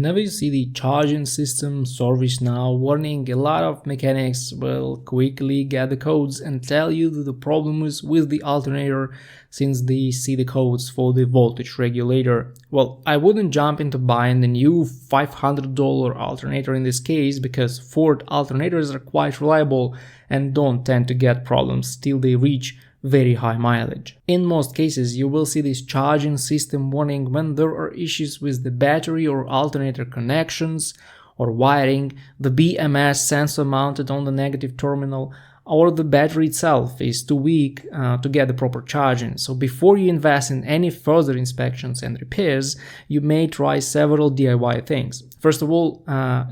Whenever you see the charging system service now warning, a lot of mechanics will quickly get the codes and tell you that the problem is with the alternator since they see the codes for the voltage regulator. Well, I wouldn't jump into buying the new $500 alternator in this case because Ford alternators are quite reliable and don't tend to get problems till they reach very high mileage. In most cases, you will see this charging system warning when there are issues with the battery or alternator connections or wiring, the BMS sensor mounted on the negative terminal, or the battery itself is too weak to get the proper charging. So before you invest in any further inspections and repairs, you may try several DIY things. First of all,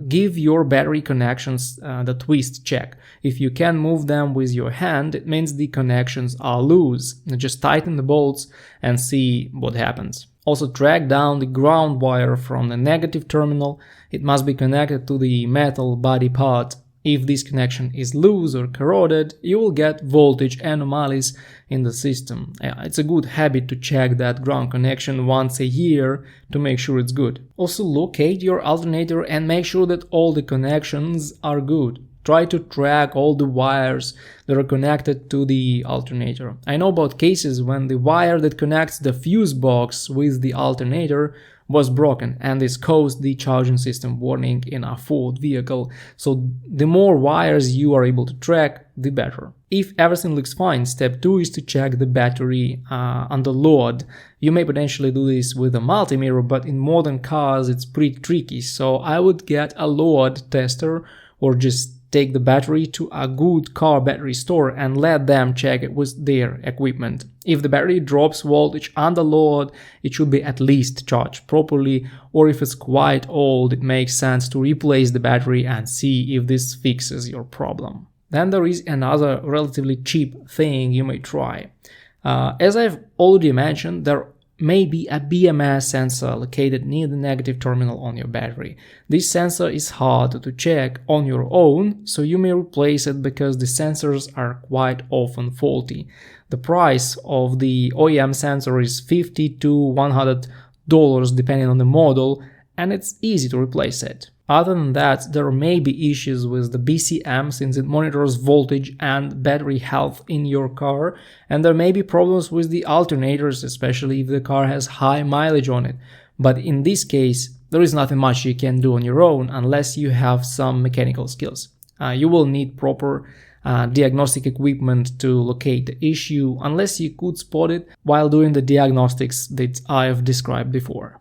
give your battery connections the twist check. If you can move them with your hand, it means the connections are loose. Just tighten the bolts and see what happens. Also, track down the ground wire from the negative terminal. It must be connected to the metal body part. If this connection is loose or corroded, you will get voltage anomalies in the system. It's a good habit to check that ground connection once a year to make sure it's good. Also, locate your alternator and make sure that all the connections are good. Try to track all the wires that are connected to the alternator. I know about cases when the wire that connects the fuse box with the alternator was broken, and this caused the charging system warning in a Ford vehicle. So the more wires you are able to track, the better. If everything looks fine, step 2 is to check the battery under load. You may potentially do this with a multimeter, but in modern cars it's pretty tricky. So I would get a load tester or just take the battery to a good car battery store and let them check it with their equipment. If the battery drops voltage under load, it should be at least charged properly, or if it's quite old, it makes sense to replace the battery and see if this fixes your problem. Then there is another relatively cheap thing you may try. As I've already mentioned, there may be a BMS sensor located near the negative terminal on your battery. This sensor is hard to check on your own, so you may replace it because the sensors are quite often faulty. The price of the OEM sensor is $50 to $100 depending on the model, and it's easy to replace it. Other than that, there may be issues with the BCM since it monitors voltage and battery health in your car, and there may be problems with the alternators, especially if the car has high mileage on it. But in this case, there is nothing much you can do on your own unless you have some mechanical skills. You will need proper diagnostic equipment to locate the issue unless you could spot it while doing the diagnostics that I have described before.